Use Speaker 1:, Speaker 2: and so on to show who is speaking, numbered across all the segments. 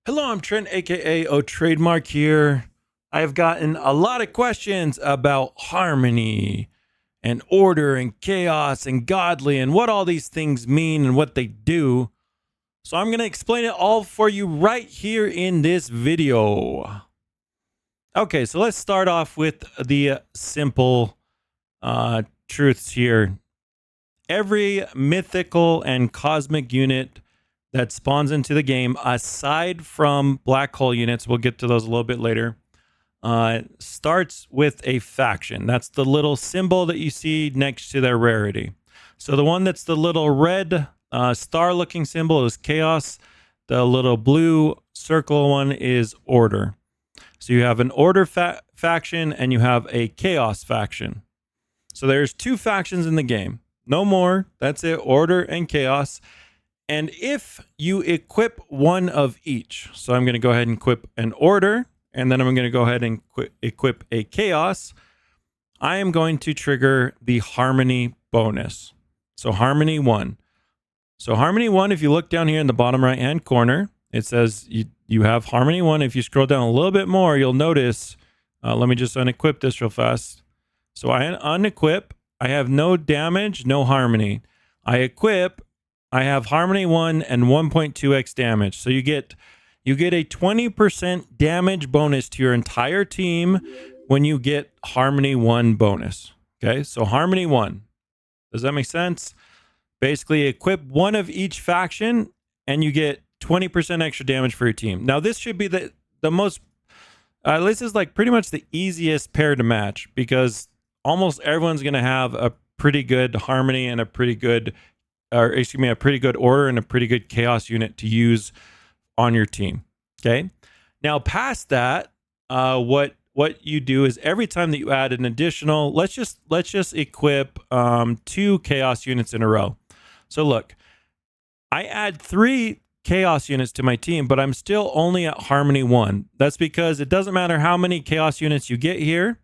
Speaker 1: Hello, I'm Trent, aka O Trademark here. I have gotten a lot of questions about harmony and order and chaos and godly and what all these things mean and what they do. So I'm going to explain it all for you right here in this video. Okay, so let's start off with the simple truths here. Every mythical and cosmic unit that spawns into the game, aside from black hole units, we'll get to those a little bit later, starts with a faction. That's the little symbol that you see next to their rarity. So the one that's the little red star-looking symbol is chaos. The little blue circle one is order. So you have an order faction and you have a chaos faction. So there's two factions in the game. No more. That's it. Order and chaos. And if you equip one of each, so I'm going to go ahead and equip an order, and then I'm going to go ahead and equip a chaos, I am going to trigger the harmony bonus. So harmony 1. So harmony 1, if you look down here in the bottom right hand corner, it says you have harmony 1. If you scroll down a little bit more, you'll notice, let me just unequip this real fast. So I unequip, I have no damage, no harmony. I equip, I have harmony 1 and 1.2x damage. So you get a 20% damage bonus to your entire team when you get harmony 1 bonus. Okay, so harmony 1. Does that make sense? Basically, equip one of each faction and you get 20% extra damage for your team. Now, this should be the most, this is like pretty much the easiest pair to match because almost everyone's going to have a pretty good harmony and a pretty good order and a pretty good chaos unit to use on your team. Okay. Now, past that, what you do is every time that you add an additional, let's just equip 2 chaos units in a row. So look, I add 3 chaos units to my team, but I'm still only at harmony 1. That's because it doesn't matter how many chaos units you get here.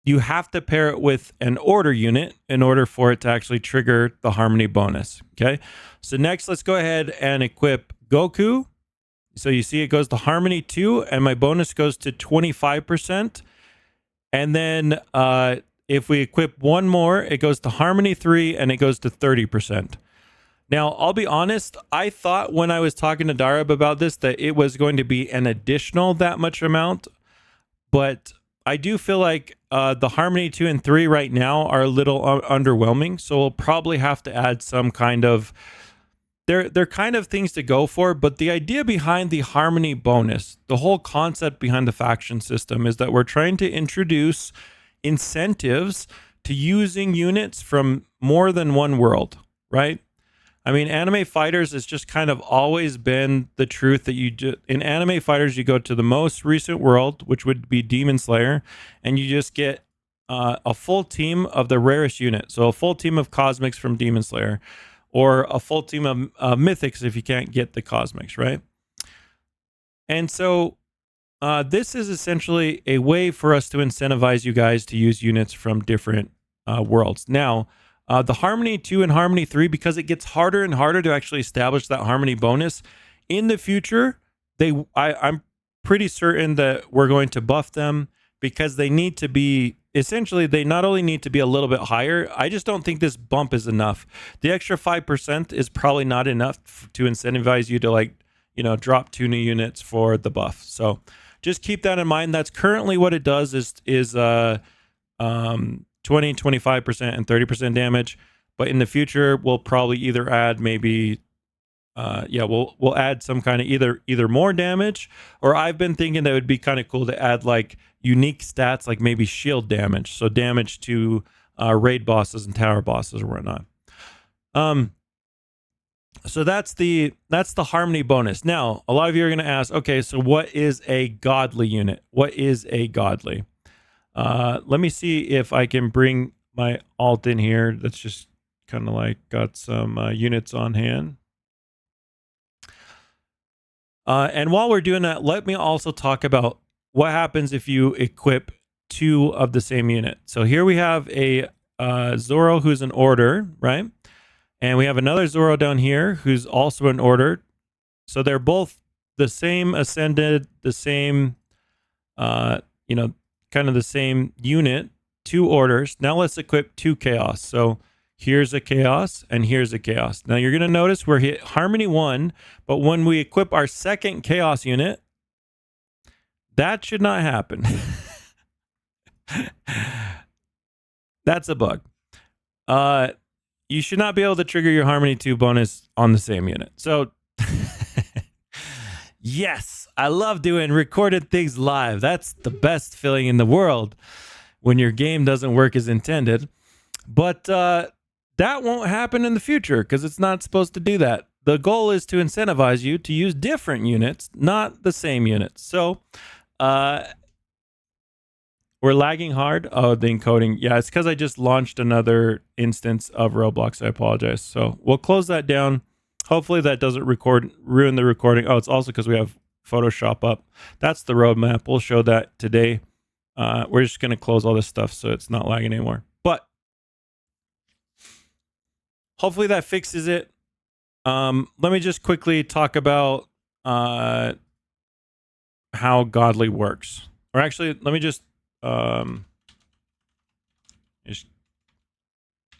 Speaker 1: You have to pair it with an order unit in order for it to actually trigger the harmony bonus. Okay. So next, let's go ahead and equip Goku. So you see it goes to harmony 2 and my bonus goes to 25%. And then if we equip one more, it goes to harmony 3 and it goes to 30%. Now, I'll be honest, I thought when I was talking to Darab about this that it was going to be an additional that much amount, but I do feel like the harmony 2 and 3 right now are a little underwhelming, so we'll probably have to add some kind of, they're kind of things to go for, but the idea behind the harmony bonus, the whole concept behind the faction system is that we're trying to introduce incentives to using units from more than one world, right? I mean, anime fighters has just kind of always been the truth that in anime fighters, you go to the most recent world, which would be Demon Slayer, and you just get a full team of the rarest unit. So a full team of Cosmics from Demon Slayer, or a full team of Mythics if you can't get the Cosmics, right? And so this is essentially a way for us to incentivize you guys to use units from different worlds. Now, the harmony 2 and harmony 3, because it gets harder and harder to actually establish that harmony bonus in the future, I'm pretty certain that we're going to buff them because they need to be, essentially, they not only need to be a little bit higher, I just don't think this bump is enough. The extra 5% is probably not enough to incentivize you to drop 2 new units for the buff. So just keep that in mind. That's currently what it does is 20, 25%, and 30% damage. But in the future, we'll probably either add maybe, we'll add some kind of either more damage, or I've been thinking that it would be kind of cool to add like unique stats, like maybe shield damage, so damage to raid bosses and tower bosses or whatnot. So that's the harmony bonus. Now, a lot of you are going to ask, okay, so what is a godly unit? What is a godly? Let me see if I can bring my alt in here. That's just kind of like got some units on hand. And while we're doing that, let me also talk about what happens if you equip 2 of the same unit. So here we have a Zoro who's an order, right? And we have another Zoro down here who's also an order. So they're both the same ascended, the same, you know, kind of the same unit, 2 orders. Now let's equip 2 chaos. So here's a chaos and here's a chaos. Now you're going to notice we're hit harmony 1, but when we equip our second chaos unit, that should not happen. That's a bug. You should not be able to trigger your harmony 2 bonus on the same unit. So yes, I love doing recorded things live. That's the best feeling in the world when your game doesn't work as intended. But that won't happen in the future because it's not supposed to do that. The goal is to incentivize you to use different units, not the same units. So we're lagging hard. Oh, the encoding. Yeah, it's because I just launched another instance of Roblox. I apologize. So we'll close that down. Hopefully that doesn't ruin the recording. Oh, it's also because we have Photoshop up. That's the roadmap. We'll show that today. We're just going to close all this stuff so it's not lagging anymore. But hopefully that fixes it. Let me just quickly talk about how Godly works. Or actually, let me just do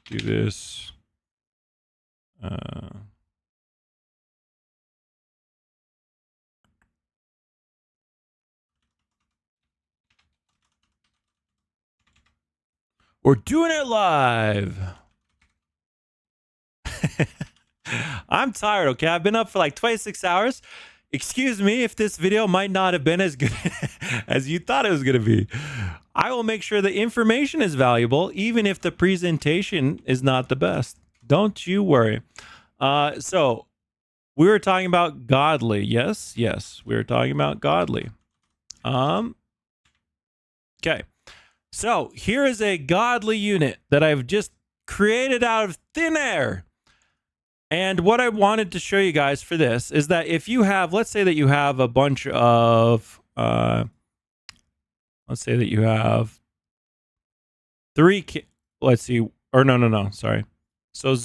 Speaker 1: this. We're doing it live. I'm tired, okay? I've been up for like 26 hours. Excuse me if this video might not have been as good as you thought it was going to be. I will make sure the information is valuable, even if the presentation is not the best. Don't you worry. So we were talking about Godly. Yes, we were talking about Godly. Okay. So here is a Godly unit that I've just created out of thin air. And what I wanted to show you guys for this is that if you have, let's say that you have a bunch of, let's say that you have 3, let's see, or no, sorry. So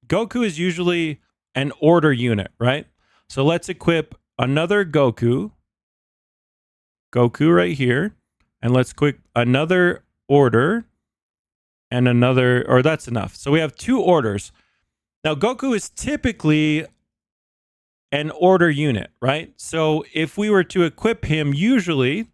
Speaker 1: Goku is usually an order unit, right? So let's equip another Goku right here, and let's equip another order and another, or that's enough. So we have 2 orders. Now, Goku is typically an order unit, right? So if we were to equip him, usually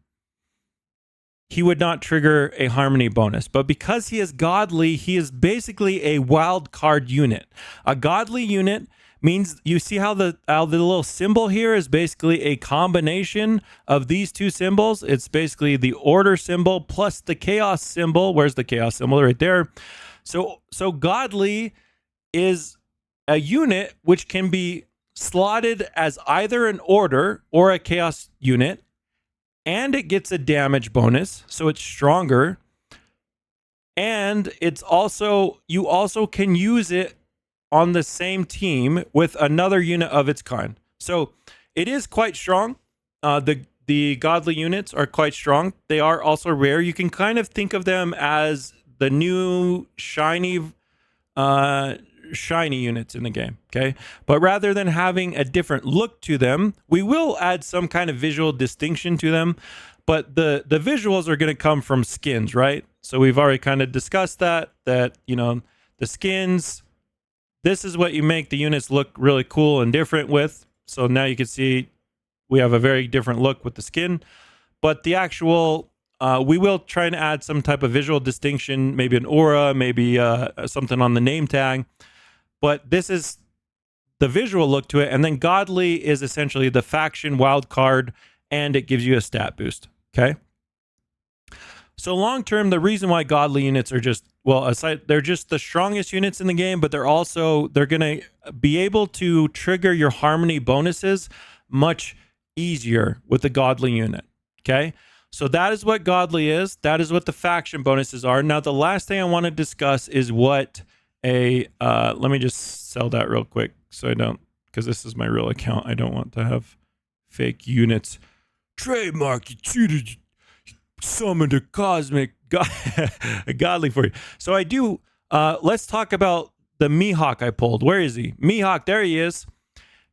Speaker 1: he would not trigger a harmony bonus. But because he is Godly, he is basically a wild card unit. A Godly unit means, you see how the little symbol here is basically a combination of these 2 symbols. It's basically the order symbol plus the chaos symbol. Where's the chaos symbol? Right there. So Godly is a unit which can be slotted as either an order or a chaos unit, and it gets a damage bonus, so it's stronger. And it's also, you also can use it on the same team with another unit of its kind. So it is quite strong. The Godly units are quite strong. They are also rare. You can kind of think of them as the new shiny units in the game, okay? But rather than having a different look to them, we will add some kind of visual distinction to them, but the visuals are going to come from skins, right? So we've already kind of discussed that, you know, the skins, this is what you make the units look really cool and different with. So now you can see we have a very different look with the skin, but the actual, we will try and add some type of visual distinction, maybe an aura, maybe something on the name tag. But this is the visual look to it. And then Godly is essentially the faction wild card, and it gives you a stat boost. Okay. So long term, the reason why Godly units are just, well, aside, they're just the strongest units in the game, but they're going to be able to trigger your harmony bonuses much easier with the Godly unit. Okay. So that is what Godly is. That is what the faction bonuses are. Now, the last thing I want to discuss is what let me just sell that real quick so I don't, because this is my real account. I don't want to have fake units. Trademark, you cheated, you summoned a cosmic Godly for you. So I do, let's talk about the Mihawk I pulled. Where is he? Mihawk, there he is.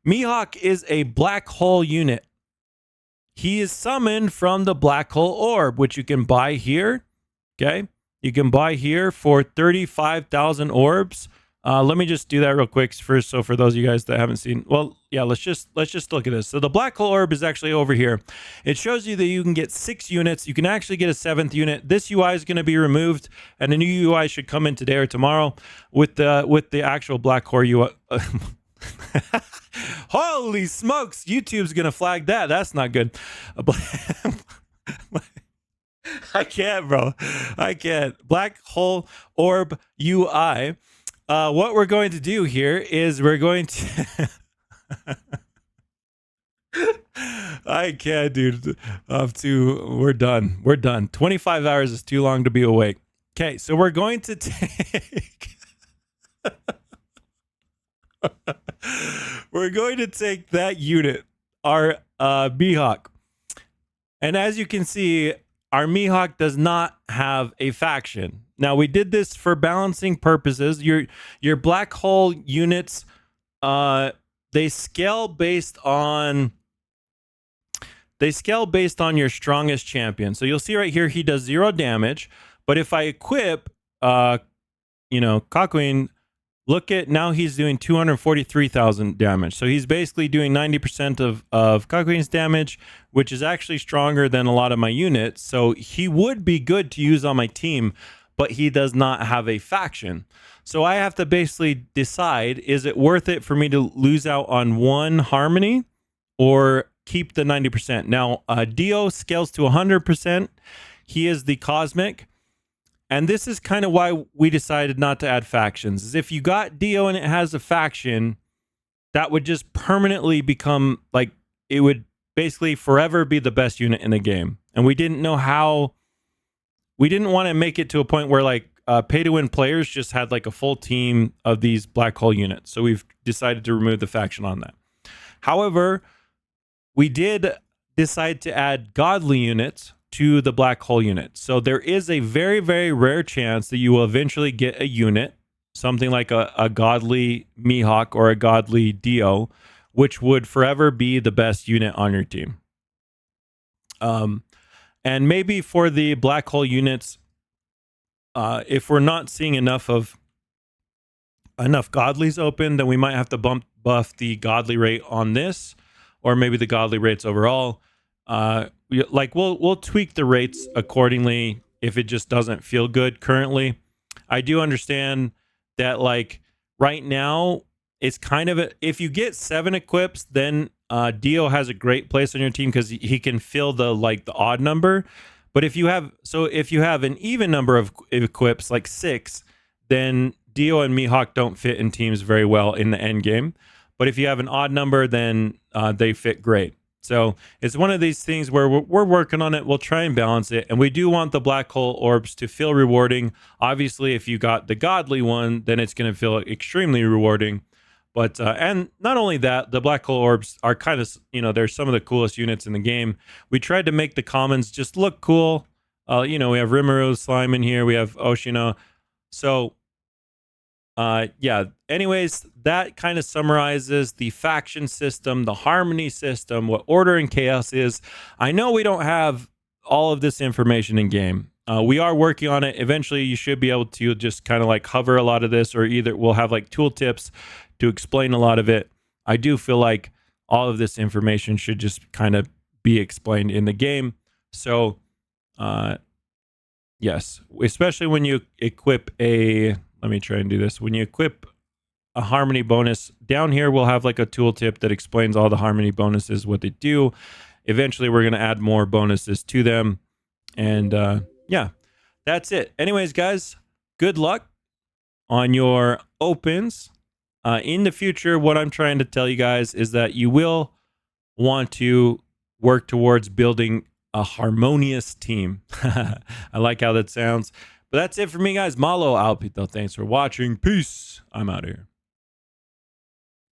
Speaker 1: Mihawk is a black hole unit. He is summoned from the black hole orb, which you can buy here. Okay. You can buy here for 35,000 orbs. Let me just do that real quick first. So for those of you guys that haven't seen, well, yeah, let's just look at this. So the black hole orb is actually over here. It shows you that you can get 6 units. You can actually get a 7th unit. This UI is going to be removed, and a new UI should come in today or tomorrow with the actual black hole UI. Holy smokes! YouTube's gonna flag that. That's not good. I can't, bro. I can't. Black hole orb UI. What we're going to do here is we're going to. I can't, dude. We're done. We're done. 25 hours is too long to be awake. Okay, so we're going to take. We're going to take that unit, our Mihawk. And as you can see, our Mihawk does not have a faction. Now, we did this for balancing purposes. Your black hole units, they scale based on your strongest champion. So you'll see right here, he does 0 damage. But if I equip, Kakuin, look at now he's doing 243,000 damage. So he's basically doing 90% of Kakuin's damage, which is actually stronger than a lot of my units. So he would be good to use on my team, but he does not have a faction. So I have to basically decide, is it worth it for me to lose out on one harmony or keep the 90%? Now, Dio scales to 100%. He is the cosmic. And this is kind of why we decided not to add factions. Is if you got Dio and it has a faction, that would just permanently become like, it would basically forever be the best unit in the game. And we didn't know how, we didn't want to make it to a point where like pay to win players just had like a full team of these black hole units. So we've decided to remove the faction on that. However, we did decide to add godly units to the black hole unit. So there is a very, very rare chance that you will eventually get a unit, something like a godly Mihawk or a godly Dio, which would forever be the best unit on your team. And maybe for the black hole units, if we're not seeing enough godlies open, then we might have to buff the godly rate on this, or maybe the godly rates overall. We'll tweak the rates accordingly if it just doesn't feel good currently. I do understand that like right now it's kind of if you get 7 equips, then Dio has a great place on your team because he can fill the odd number. But if you have an even number of equips, like 6, then Dio and Mihawk don't fit in teams very well in the end game. But if you have an odd number, then they fit great. So it's one of these things where we're working on it. We'll try and balance it. And we do want the black hole orbs to feel rewarding. Obviously, if you got the godly one, then it's going to feel extremely rewarding. But and not only that, the black hole orbs are kind of, they're some of the coolest units in the game. We tried to make the commons just look cool. We have Rimuru slime in here. We have Oshino. So yeah, anyways, that kind of summarizes the faction system, the harmony system, what order and chaos is. I know we don't have all of this information in game. We are working on it. Eventually you should be able to just kind of like cover a lot of this, or either we'll have like tooltips to explain a lot of it. I do feel like all of this information should just kind of be explained in the game. So yes, especially when you equip let me try and do this. When you equip a harmony bonus, down here we'll have like a tooltip that explains all the harmony bonuses, what they do. Eventually we're going to add more bonuses to them. And yeah, that's it. Anyways, guys, good luck on your opens. In the future, what I'm trying to tell you guys is that you will want to work towards building a harmonious team. I like how that sounds. But that's it for me, guys. Malo out, Pito. Thanks for watching. Peace. I'm out of here.